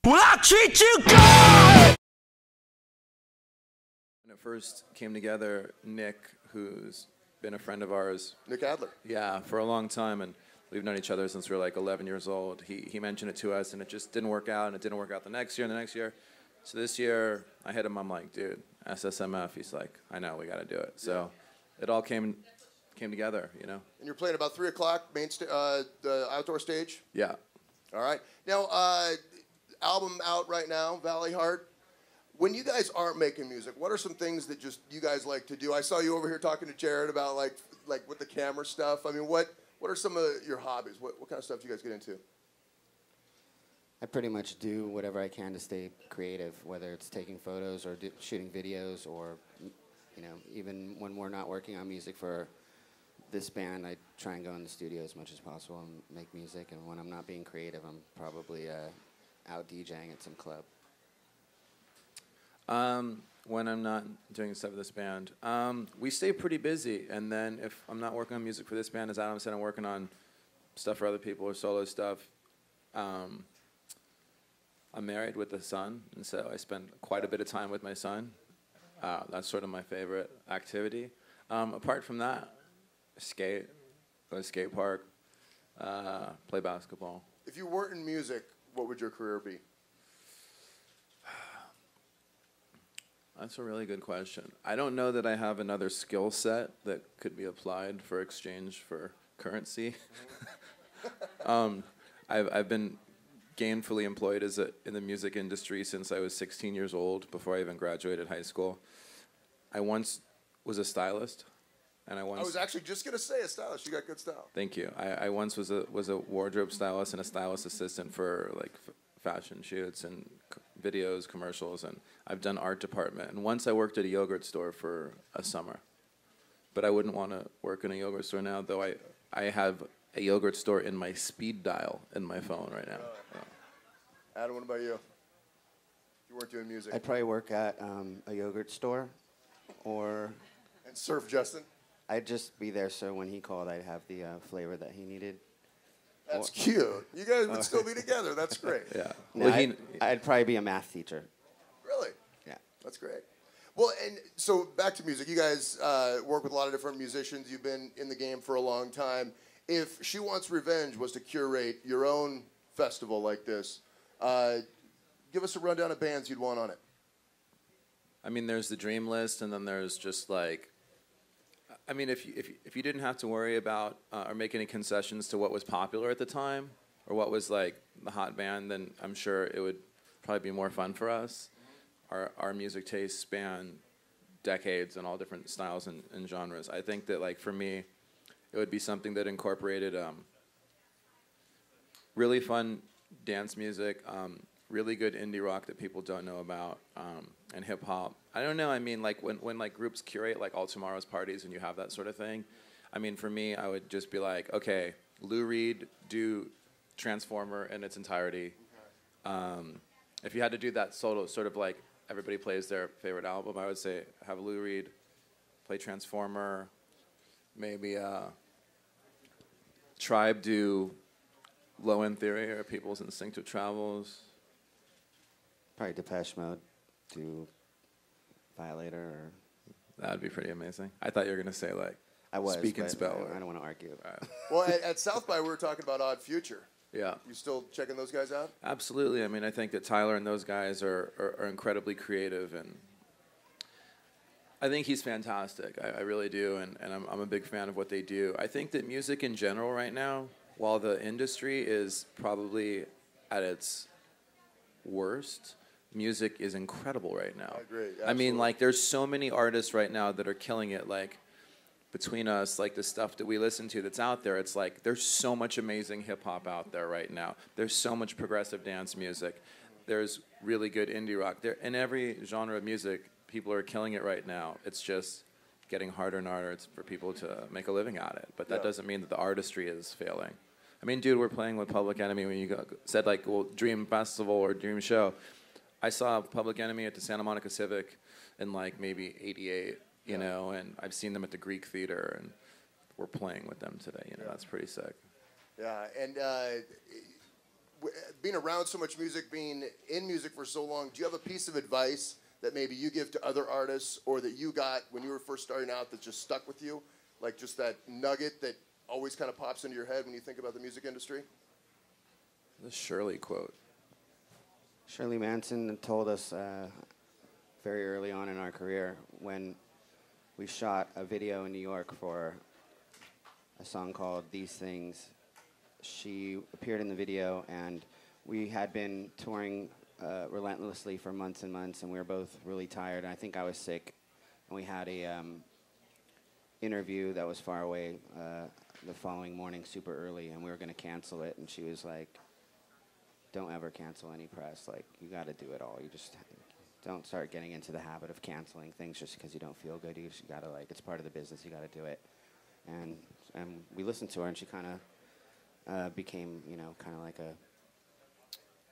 Will I treat you good? When it first came together, Nick, who's been a friend of ours. Nick Adler. Yeah, for a long time, and we've known each other since we were like 11 years old. He mentioned it to us, and it just didn't work out, and it didn't work out the next year and the next year. So this year, I hit him, I'm like, dude, SSMF. He's like, I know, we got to do it. So it all came together, you know. And you're playing about 3 o'clock, the outdoor stage? Yeah. All right. Now, album out right now, Valley Heart. When you guys aren't making music, what are some things that just you guys like to do? I saw you over here talking to Jared about like with the camera stuff. I mean, what are some of your hobbies? What kind of stuff do you guys get into? I pretty much do whatever I can to stay creative, whether it's taking photos or shooting videos, or, you know, even when we're not working on music for this band, I try and go in the studio as much as possible and make music. And when I'm not being creative, I'm probably out DJing at some club. When I'm not doing stuff with this band, we stay pretty busy. And then if I'm not working on music for this band, as Adam said, I'm working on stuff for other people or solo stuff. I'm married with a son, and so I spend quite a bit of time with my son. That's sort of my favorite activity. Apart from that, skate, go to skate park, play basketball. If you weren't in music, what would your career be? That's a really good question. I don't know that I have another skill set that could be applied for exchange for currency. I've been gainfully employed in the music industry since I was 16 years old, before I even graduated high school. I once was a stylist, and I was actually just gonna say a stylist. You got good style. Thank you. I once was a wardrobe stylist and a stylist assistant for like fashion shoots and videos, commercials, and I've done art department. And once I worked at a yogurt store for a summer, but I wouldn't want to work in a yogurt store now, though I have a yogurt store in my speed dial in my phone right now. Adam, what about you? If you weren't doing music. I'd probably work at a yogurt store, or... And surf Justin? I'd just be there so when he called, I'd have the flavor that he needed. That's cute. You guys would still be together. That's great. Yeah. No, Well, I'd probably be a math teacher. Really? Yeah. That's great. Well, and so back to music. You guys work with a lot of different musicians. You've been in the game for a long time. If She Wants Revenge was to curate your own festival like this, give us a rundown of bands you'd want on it. I mean, there's the dream list, and then there's just like, I mean, if you didn't have to worry about or make any concessions to what was popular at the time or what was like the hot band, then I'm sure it would probably be more fun for us. Our music tastes span decades and all different styles and genres. I think that, like, for me, it would be something that incorporated really fun dance music, really good indie rock that people don't know about, and hip hop. I don't know. I mean, like when like groups curate like All Tomorrow's parties and you have that sort of thing. I mean, for me, I would just be like, okay, Lou Reed, do Transformer in its entirety. If you had to do that sort of like everybody plays their favorite album, I would say have Lou Reed play Transformer. Maybe Tribe do Low End Theory or People's Instinctive Travels. Probably Depeche Mode, do Violator, or... That would be pretty amazing. I thought you were going to say, like, I was, Speak and Spell. I don't want to argue. Well, at South by, we were talking about Odd Future. Yeah. You still checking those guys out? Absolutely. I mean, I think that Tyler and those guys are incredibly creative, and I think he's fantastic. I really do, and I'm a big fan of what they do. I think that music in general right now, while the industry is probably at its worst, music is incredible right now. I agree. Absolutely. I mean, like, there's so many artists right now that are killing it. Like, between us, like the stuff that we listen to that's out there, it's like there's so much amazing hip hop out there right now. There's so much progressive dance music. There's really good indie rock. There, in every genre of music, people are killing it right now. It's just getting harder and harder for people to make a living at it. But that doesn't mean that the artistry is failing. I mean, dude, we're playing with Public Enemy. When you said, like, well, Dream Festival or Dream Show, I saw Public Enemy at the Santa Monica Civic in, like, maybe '88, you know, and I've seen them at the Greek Theater, and we're playing with them today. You know, that's pretty sick. Yeah, and being around so much music, being in music for so long, do you have a piece of advice that maybe you give to other artists or that you got when you were first starting out that just stuck with you? Like just that nugget that always kind of pops into your head when you think about the music industry? The Shirley quote. Shirley Manson told us very early on in our career when we shot a video in New York for a song called These Things. She appeared in the video, and we had been touring relentlessly for months and months, and we were both really tired. I think I was sick, and we had a interview that was far away the following morning super early, and we were going to cancel it, and she was like, don't ever cancel any press. Like, you got to do it all. You just don't start getting into the habit of canceling things just because you don't feel good. You just got to, like, it's part of the business. You got to do it. And we listened to her, and she kind of became, you know, kind of like a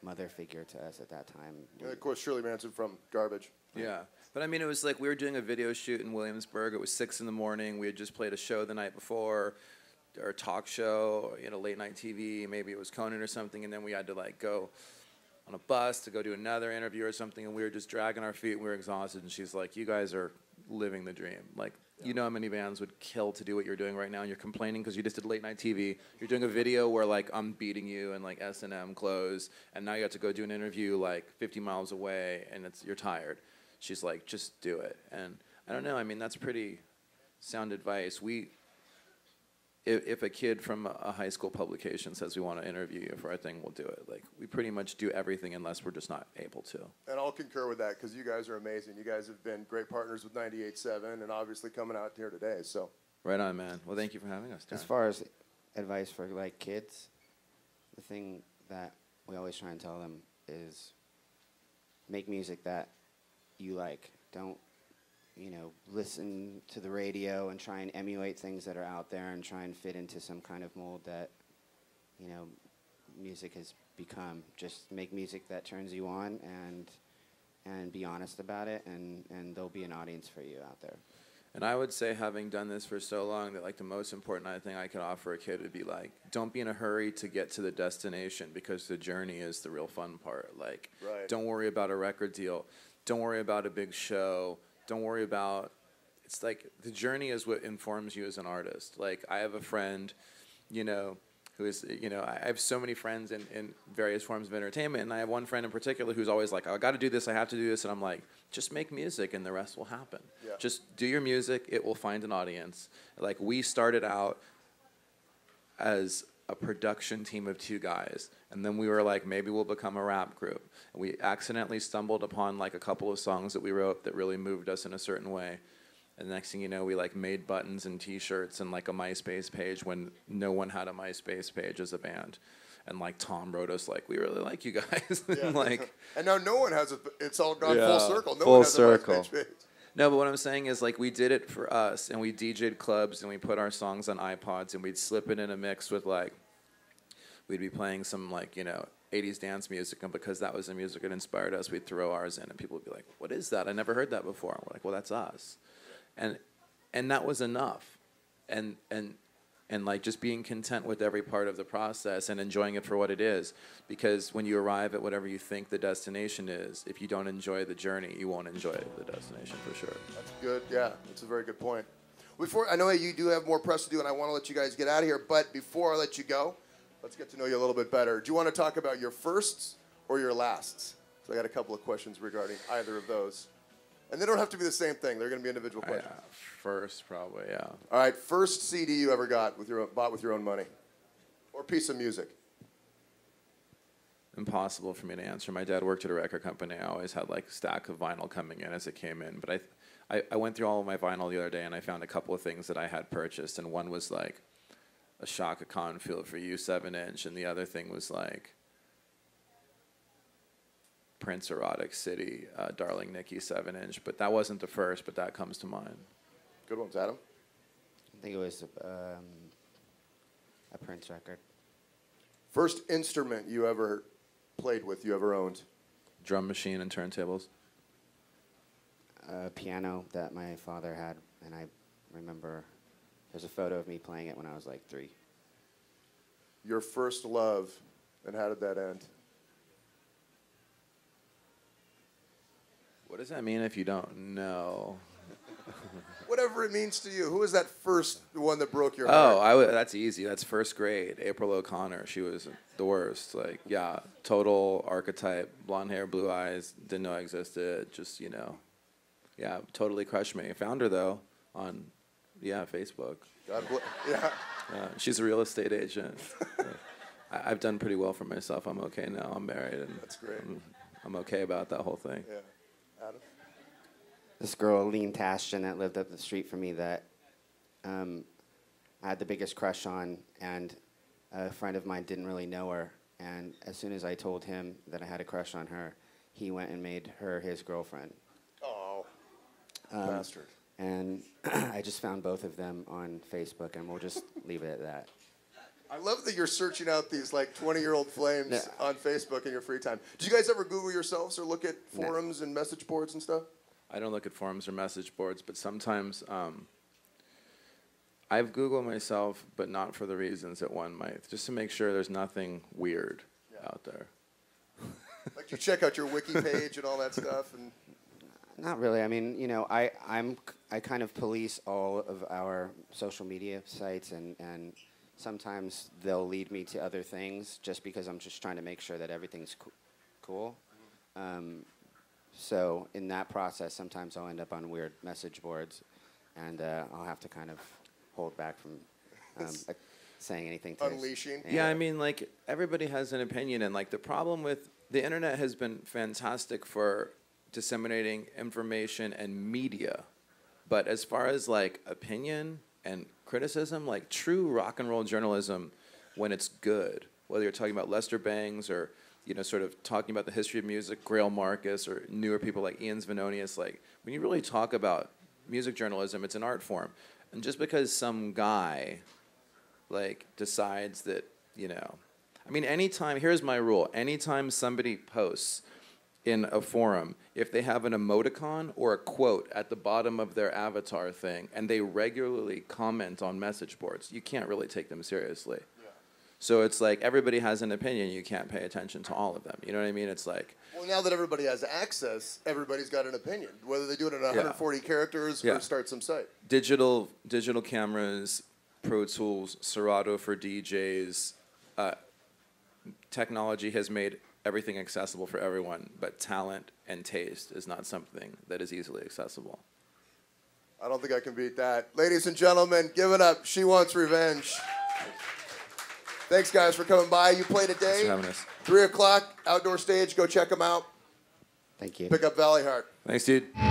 mother figure to us at that time. And of course, Shirley Manson from Garbage. Yeah. But I mean, it was like we were doing a video shoot in Williamsburg. It was 6 a.m. We had just played a show the night before, or a talk show, you know, late night TV. Maybe it was Conan or something. And then we had to like go on a bus to go do another interview or something. And we were just dragging our feet. And we were exhausted. And she's like, you guys are living the dream. Like, you know how many bands would kill to do what you're doing right now, and you're complaining because you just did late night TV. You're doing a video where like I'm beating you and like S&M clothes, and now you have to go do an interview like 50 miles away, and you're tired. She's like, just do it. And I don't know. I mean, that's pretty sound advice. If a kid from a high school publication says we want to interview you for our thing, we'll do it. Like, we pretty much do everything unless we're just not able to. And I'll concur with that because you guys are amazing. You guys have been great partners with 98.7 and obviously coming out here today. So Right on, man. Well, thank you for having us, Darren. As far as advice for like kids, the thing that we always try and tell them is make music that you like. Don't, you know, listen to the radio and try and emulate things that are out there and try and fit into some kind of mold that, you know, music has become. Just make music that turns you on and be honest about it, and there'll be an audience for you out there. And I would say, having done this for so long, that like the most important thing I could offer a kid would be like, don't be in a hurry to get to the destination, because the journey is the real fun part. Like, don't worry about a record deal. Don't worry about a big show. Don't worry about, it's like the journey is what informs you as an artist. Like, I have a friend, you know, who is, you know, I have so many friends in various forms of entertainment, and I have one friend in particular who's always like, I got to do this, I have to do this, and I'm like, just make music and the rest will happen. Yeah. Just do your music, it will find an audience. Like, we started out as a production team of 2 guys, and then we were like, maybe we'll become a rap group. And we accidentally stumbled upon like a couple of songs that we wrote that really moved us in a certain way. And the next thing you know, we like made buttons and T-shirts and like a MySpace page when no one had a MySpace page as a band. And like Tom wrote us like, we really like you guys. Yeah. And like, and now no one has it's all gone full circle. No full one has circle. a MySpace page. No, but what I'm saying is, like, we did it for us, and we DJ'd clubs, and we put our songs on iPods, and we'd slip it in a mix with like, we'd be playing some like, you know, 80s dance music, and because that was the music that inspired us, we'd throw ours in, and people would be like, what is that? I never heard that before. And we're like, well, that's us. And that was enough. And like just being content with every part of the process and enjoying it for what it is. Because when you arrive at whatever you think the destination is, if you don't enjoy the journey, you won't enjoy the destination for sure. That's good. Yeah, that's a very good point. I know you do have more press to do, and I want to let you guys get out of here. But before I let you go, let's get to know you a little bit better. Do you want to talk about your firsts or your lasts? So I got a couple of questions regarding either of those. And they don't have to be the same thing. They're going to be individual questions. First, probably, yeah. All right, first CD you ever bought with your own money, or piece of music. Impossible for me to answer. My dad worked at a record company. I always had like a stack of vinyl coming in as it came in. But I went through all of my vinyl the other day, and I found a couple of things that I had purchased. And one was like a Shaka Khan Feel For You 7-inch, and the other thing was like Prince Erotic City, Darling Nikki 7-inch. But that wasn't the first, but that comes to mind. Good ones, Adam. I think it was a Prince record. First instrument you ever played with, you ever owned? Drum machine and turntables. A piano that my father had, and I remember there's a photo of me playing it when I was like 3. Your first love And how did that end? What does that mean if you don't know? Whatever it means to you. Who was that first one that broke your heart? That's easy. That's first grade. April O'Connor. She was the worst. Like, yeah, total archetype. Blonde hair, blue eyes. Didn't know I existed. Just, yeah, totally crushed me. Found her, though, on, Facebook. God bless. Yeah. She's a real estate agent. I've done pretty well for myself. I'm okay now. I'm married. And that's great. I'm okay about that whole thing. Yeah. Adam? This girl, Lean Tashton, that lived up the street from me that I had the biggest crush on, and a friend of mine didn't really know her. And as soon as I told him that I had a crush on her, he went and made her his girlfriend. Oh, bastard. And I just found both of them on Facebook, and we'll just leave it at that. I love that you're searching out these like 20-year-old flames on Facebook in your free time. Do you guys ever Google yourselves or look at forums and message boards and stuff? I don't look at forums or message boards, but sometimes I've Googled myself, but not for the reasons that one might, just to make sure there's nothing weird out there. Like you check out your wiki page and all that stuff, and not really. I mean, I kind of police all of our social media sites, and sometimes they'll lead me to other things just because I'm just trying to make sure that everything's cool. So in that process, sometimes I'll end up on weird message boards, and I'll have to kind of hold back from saying anything to unleashing. Yeah, I mean, like, everybody has an opinion, and like the problem with the internet has been fantastic for disseminating information and media, but as far as like opinion and criticism, like true rock and roll journalism, when it's good, whether you're talking about Lester Bangs or sort of talking about the history of music, Grail Marcus, or newer people like Ian Svenonius, like when you really talk about music journalism, it's an art form. And just because some guy like decides that, I mean, here's my rule, anytime somebody posts in a forum, if they have an emoticon or a quote at the bottom of their avatar thing, and they regularly comment on message boards, you can't really take them seriously. So it's like everybody has an opinion. You can't pay attention to all of them. You know what I mean? It's like... Well, now that everybody has access, everybody's got an opinion, whether they do it in 140 characters or start some site. Digital cameras, Pro Tools, Serato for DJs. Technology has made everything accessible for everyone, but talent and taste is not something that is easily accessible. I don't think I can beat that. Ladies and gentlemen, give it up. She Wants Revenge. Thanks, guys, for coming by. You play today. Thanks for having us. 3 o'clock, outdoor stage. Go check them out. Thank you. Pick up Valley Heart. Thanks, dude. Will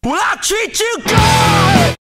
I treat you good?